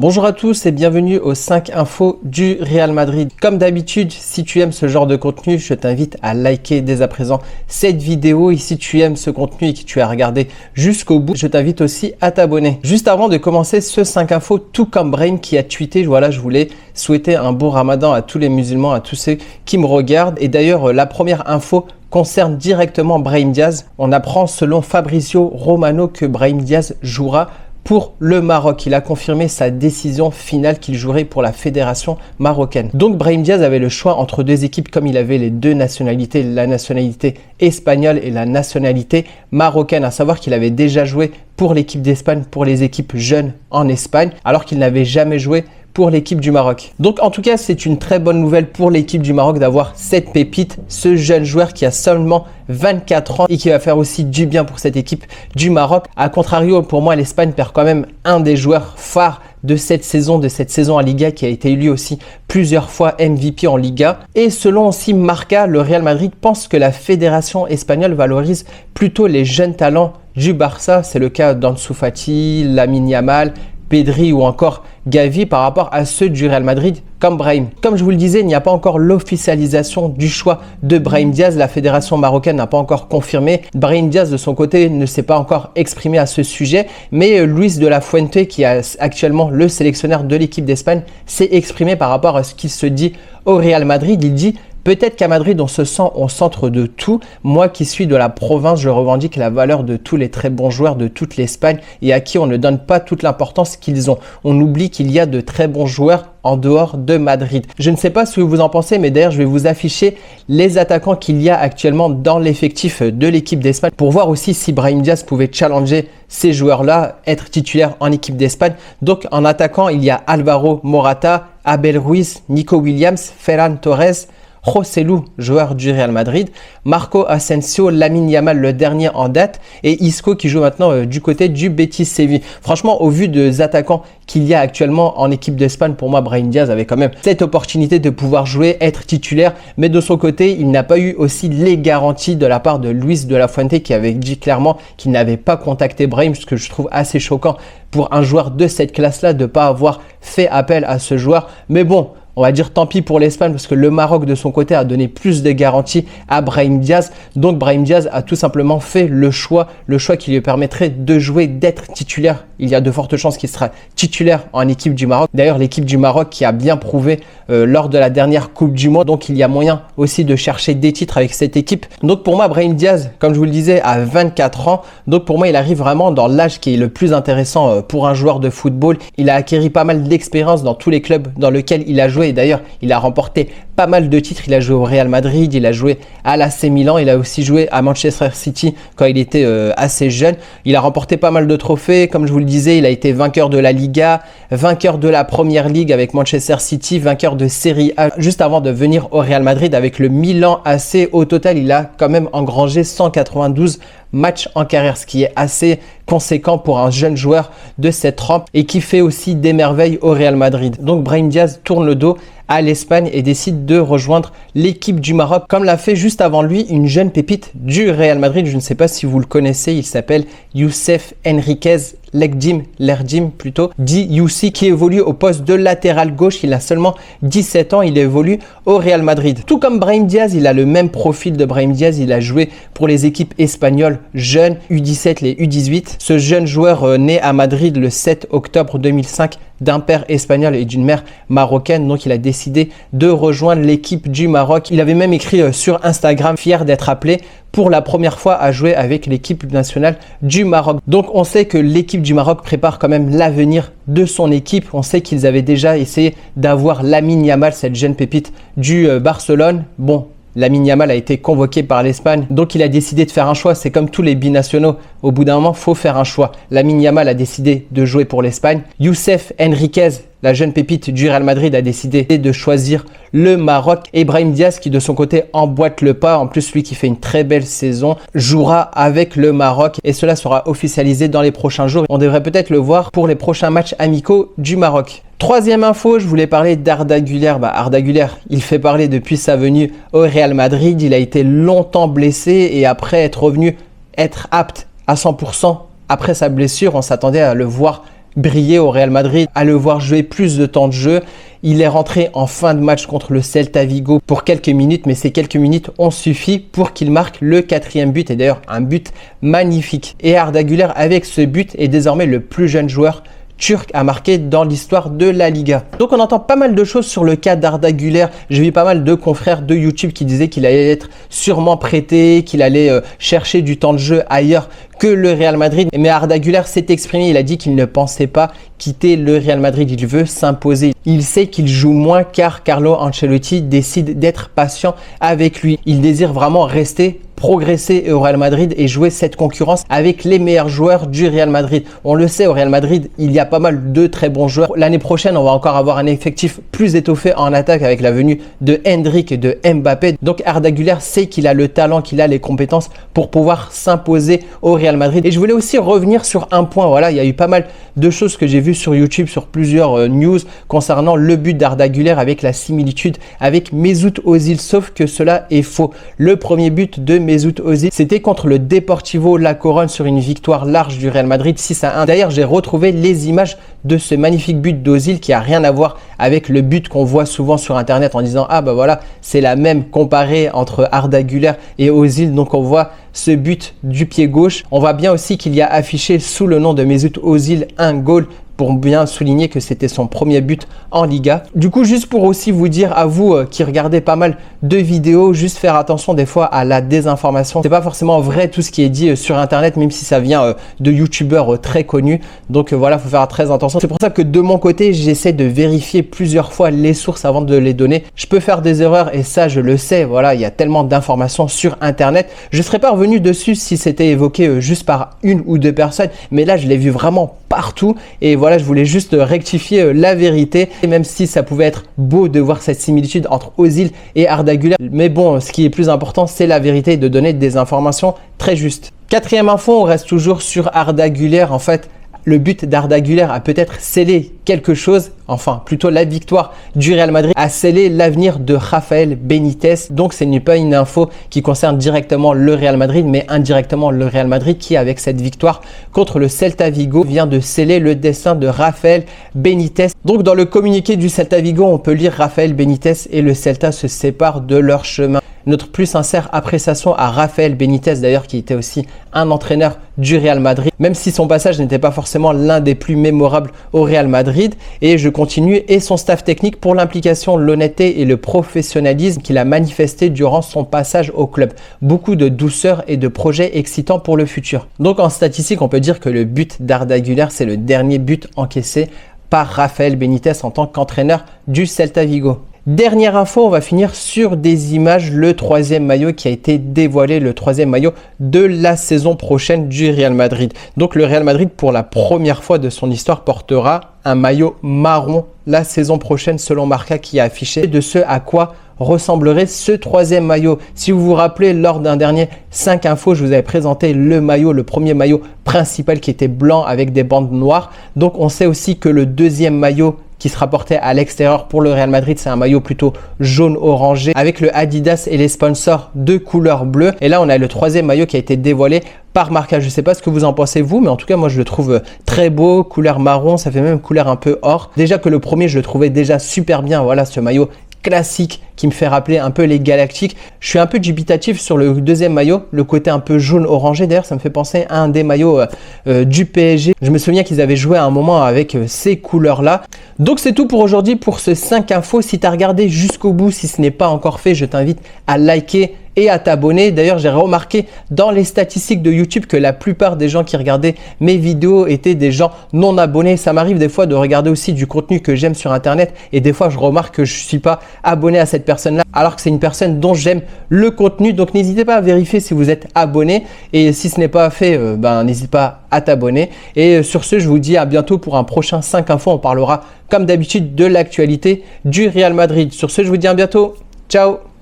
Bonjour à tous et bienvenue aux 5 infos du Real Madrid. Comme d'habitude, si tu aimes ce genre de contenu, je t'invite à liker dès à présent cette vidéo. Et si tu aimes ce contenu et que tu as regardé jusqu'au bout, je t'invite aussi à t'abonner. Juste avant de commencer ce 5 infos, tout comme Brahim qui a tweeté, voilà, je voulais souhaiter un bon ramadan à tous les musulmans, à tous ceux qui me regardent. Et d'ailleurs, la première info concerne directement Brahim Diaz. On apprend selon Fabrizio Romano que Brahim Diaz jouera pour le Maroc. Il a confirmé sa décision finale qu'il jouerait pour la fédération marocaine. Donc Brahim Diaz avait le choix entre deux équipes comme il avait les deux nationalités, la nationalité espagnole et la nationalité marocaine. À savoir qu'il avait déjà joué pour l'équipe d'Espagne, pour les équipes jeunes en Espagne, alors qu'il n'avait jamais joué pour l'équipe du Maroc. Donc en tout cas, c'est une très bonne nouvelle pour l'équipe du Maroc d'avoir cette pépite, ce jeune joueur qui a seulement 24 ans et qui va faire aussi du bien pour cette équipe du Maroc. A contrario, pour moi, l'Espagne perd quand même un des joueurs phares de cette saison en Liga, qui a été élu aussi plusieurs fois MVP en Liga. Et selon aussi Marca, le Real Madrid pense que la fédération espagnole valorise plutôt les jeunes talents du Barça. C'est le cas d'Ansu Fati, Lamine Yamal, Pedri ou encore Gavi par rapport à ceux du Real Madrid comme Brahim. Comme je vous le disais, il n'y a pas encore l'officialisation du choix de Brahim Diaz. La fédération marocaine n'a pas encore confirmé. Brahim Diaz de son côté ne s'est pas encore exprimé à ce sujet, mais Luis de la Fuente, qui est actuellement le sélectionneur de l'équipe d'Espagne, s'est exprimé par rapport à ce qui se dit au Real Madrid. Il dit: peut-être qu'à Madrid, on se sent au centre de tout. Moi qui suis de la province, je revendique la valeur de tous les très bons joueurs de toute l'Espagne et à qui on ne donne pas toute l'importance qu'ils ont. On oublie qu'il y a de très bons joueurs en dehors de Madrid. Je ne sais pas ce que vous en pensez, mais d'ailleurs, je vais vous afficher les attaquants qu'il y a actuellement dans l'effectif de l'équipe d'Espagne pour voir aussi si Brahim Diaz pouvait challenger ces joueurs-là, être titulaire en équipe d'Espagne. Donc, en attaquant, il y a Alvaro Morata, Abel Ruiz, Nico Williams, Ferran Torres, Joselu, joueur du Real Madrid, Marco Asensio, Lamine Yamal, le dernier en date, et Isco qui joue maintenant du côté du Betis Séville. Franchement, au vu des attaquants qu'il y a actuellement en équipe d'Espagne, pour moi, Brahim Diaz avait quand même cette opportunité de pouvoir jouer, être titulaire, mais de son côté, il n'a pas eu aussi les garanties de la part de Luis de la Fuente qui avait dit clairement qu'il n'avait pas contacté Brahim, ce que je trouve assez choquant pour un joueur de cette classe-là de ne pas avoir fait appel à ce joueur. Mais bon, on va dire tant pis pour l'Espagne parce que le Maroc de son côté a donné plus de garanties à Brahim Diaz. Donc Brahim Diaz a tout simplement fait le choix qui lui permettrait de jouer, d'être titulaire. Il y a de fortes chances qu'il sera titulaire en équipe du Maroc. D'ailleurs, l'équipe du Maroc qui a bien prouvé lors de la dernière Coupe du Monde. Donc il y a moyen aussi de chercher des titres avec cette équipe. Donc pour moi, Brahim Diaz, comme je vous le disais, a 24 ans. Donc pour moi, il arrive vraiment dans l'âge qui est le plus intéressant pour un joueur de football. Il a acquis pas mal d'expérience dans tous les clubs dans lesquels il a joué. Et d'ailleurs, il a remporté pas mal de titres. Il a joué au Real Madrid, il a joué à l'AC Milan, il a aussi joué à Manchester City quand il était assez jeune. Il a remporté pas mal de trophées. Comme je vous le disais, il a été vainqueur de la Liga, vainqueur de la Première Ligue avec Manchester City, vainqueur de Serie A juste avant de venir au Real Madrid avec le Milan AC. Au total, il a quand même engrangé 192 matchs en carrière, ce qui est assez conséquent pour un jeune joueur de cette trempe et qui fait aussi des merveilles au Real Madrid. Donc Brahim Diaz tourne le dos à l'Espagne et décide de rejoindre l'équipe du Maroc, comme l'a fait juste avant lui une jeune pépite du Real Madrid. Je ne sais pas si vous le connaissez, il s'appelle Youssef Enriquez Lerdim plutôt, dit Youssi, qui évolue au poste de latéral gauche. Il a seulement 17 ans, il évolue au Real Madrid. Tout comme Brahim Diaz, il a le même profil de Brahim Diaz, il a joué pour les équipes espagnoles jeunes, U17 et U18. Ce jeune joueur né à Madrid le 7 octobre 2005 d'un père espagnol et d'une mère marocaine, donc il a décidé de rejoindre l'équipe du Maroc. Il avait même écrit sur Instagram, fier d'être appelé pour la première fois à jouer avec l'équipe nationale du Maroc. Donc on sait que l'équipe du Maroc prépare quand même l'avenir de son équipe. On sait qu'ils avaient déjà essayé d'avoir Lamine Yamal, cette jeune pépite du Barcelone. Bon, Lamine Yamal a été convoqué par l'Espagne, donc il a décidé de faire un choix. C'est comme tous les binationaux, au bout d'un moment, il faut faire un choix. Lamine Yamal a décidé de jouer pour l'Espagne. Youssef Enriquez, la jeune pépite du Real Madrid, a décidé de choisir le Maroc. Et Brahim Diaz, qui de son côté emboîte le pas, en plus lui qui fait une très belle saison, jouera avec le Maroc et cela sera officialisé dans les prochains jours. On devrait peut-être le voir pour les prochains matchs amicaux du Maroc. Troisième info, je voulais parler d'Arda Güler. Arda Güler, il fait parler depuis sa venue au Real Madrid. Il a été longtemps blessé et après être revenu, être apte à 100% après sa blessure, on s'attendait à le voir briller au Real Madrid, à le voir jouer plus de temps de jeu. Il est rentré en fin de match contre le Celta Vigo pour quelques minutes, mais ces quelques minutes ont suffi pour qu'il marque le 4e but, et d'ailleurs un but magnifique. Et Arda Güler, avec ce but, est désormais le plus jeune joueur turc à marquer dans l'histoire de la Liga. Donc on entend pas mal de choses sur le cas d'Arda Güler. J'ai vu pas mal de confrères de YouTube qui disaient qu'il allait être sûrement prêté, qu'il allait chercher du temps de jeu ailleurs que le Real Madrid. Mais Arda Güler s'est exprimé, il a dit qu'il ne pensait pas quitter le Real Madrid, il veut s'imposer. Il sait qu'il joue moins car Carlo Ancelotti décide d'être patient avec lui. Il désire vraiment rester, progresser au Real Madrid et jouer cette concurrence avec les meilleurs joueurs du Real Madrid. On le sait, au Real Madrid, il y a pas mal de très bons joueurs. L'année prochaine, on va encore avoir un effectif plus étoffé en attaque avec la venue de Hendrick et de Mbappé. Donc Arda Güler sait qu'il a le talent, qu'il a les compétences pour pouvoir s'imposer au Real Madrid. Et je voulais aussi revenir sur un point. Voilà, il y a eu pas mal de choses que j'ai vues sur YouTube, sur plusieurs news concernant le but d'Arda Güler avec la similitude avec Mesut Özil, sauf que cela est faux. Le premier but de Mesut Özil, c'était contre le Deportivo La Coruña sur une victoire large du Real Madrid 6-1. D'ailleurs, j'ai retrouvé les images de ce magnifique but d'Ozil qui a rien à voir avec le but qu'on voit souvent sur internet en disant ah bah voilà, c'est la même comparée entre Arda Güler et Özil. Donc on voit ce but du pied gauche. On voit bien aussi qu'il y a affiché sous le nom de Mesut Özil un goal pour bien souligner que c'était son premier but en Liga. Du coup, juste pour aussi vous dire à vous qui regardez pas mal de vidéos, juste faire attention des fois à la désinformation. C'est pas forcément vrai tout ce qui est dit sur internet, même si ça vient de youtubeurs très connus. Donc voilà, faut faire très attention. C'est pour ça que de mon côté, j'essaie de vérifier plusieurs fois les sources avant de les donner. Je peux faire des erreurs et ça, je le sais. Voilà, il y a tellement d'informations sur internet. Je serais pas revenu dessus si c'était évoqué juste par une ou deux personnes, mais là, je l'ai vu vraiment partout et voilà, je voulais juste rectifier la vérité. Et même si ça pouvait être beau de voir cette similitude entre Özil et Arda Güler, mais bon, ce qui est plus important, c'est la vérité et de donner des informations très justes. Quatrième info, on reste toujours sur Arda Güler. En fait, le but d'Arda Güler a peut-être scellé quelque chose, enfin plutôt la victoire du Real Madrid a scellé l'avenir de Rafael Benitez. Donc ce n'est pas une info qui concerne directement le Real Madrid, mais indirectement le Real Madrid qui, avec cette victoire contre le Celta Vigo, vient de sceller le destin de Rafael Benitez. Donc dans le communiqué du Celta Vigo, on peut lire Rafael Benitez et le Celta se séparent de leur chemin. Notre plus sincère appréciation à Rafael Benitez, d'ailleurs, qui était aussi un entraîneur du Real Madrid, même si son passage n'était pas forcément l'un des plus mémorables au Real Madrid. Et je continue, et son staff technique pour l'implication, l'honnêteté et le professionnalisme qu'il a manifesté durant son passage au club. Beaucoup de douceur et de projets excitants pour le futur. Donc en statistique, on peut dire que le but d'Arda Güler, c'est le dernier but encaissé par Rafael Benitez en tant qu'entraîneur du Celta Vigo. Dernière info, on va finir sur des images, le troisième maillot qui a été dévoilé, le troisième maillot de la saison prochaine du Real Madrid. Donc le Real Madrid, pour la première fois de son histoire, portera un maillot marron la saison prochaine selon Marca, qui a affiché de ce à quoi ressemblerait ce troisième maillot. Si vous vous rappelez, lors d'un dernier 5 infos, je vous avais présenté le maillot, le premier maillot principal qui était blanc avec des bandes noires. Donc on sait aussi que le deuxième maillot qui sera porté à l'extérieur pour le Real Madrid, c'est un maillot plutôt jaune orangé avec le Adidas et les sponsors de couleur bleue. Et là, on a le troisième maillot qui a été dévoilé par Marca. Je ne sais pas ce que vous en pensez vous, mais en tout cas, moi, je le trouve très beau, couleur marron, ça fait même couleur un peu or. Déjà que le premier, je le trouvais déjà super bien. Voilà, ce maillot classique qui me fait rappeler un peu les Galactiques. Je suis un peu dubitatif sur le deuxième maillot, le côté un peu jaune orangé. D'ailleurs, ça me fait penser à un des maillots du PSG. Je me souviens qu'ils avaient joué à un moment avec ces couleurs-là. Donc, c'est tout pour aujourd'hui pour ce 5 infos. Si tu as regardé jusqu'au bout, si ce n'est pas encore fait, je t'invite à liker et à t'abonner. D'ailleurs, j'ai remarqué dans les statistiques de YouTube que la plupart des gens qui regardaient mes vidéos étaient des gens non abonnés. Ça m'arrive des fois de regarder aussi du contenu que j'aime sur Internet et des fois, je remarque que je ne suis pas abonné à cette personne-là alors que c'est une personne dont j'aime le contenu. Donc, n'hésitez pas à vérifier si vous êtes abonné et si ce n'est pas fait, n'hésite pas à t'abonner. Et sur ce, je vous dis à bientôt pour un prochain 5 infos. On parlera comme d'habitude de l'actualité du Real Madrid. Sur ce, je vous dis à bientôt. Ciao!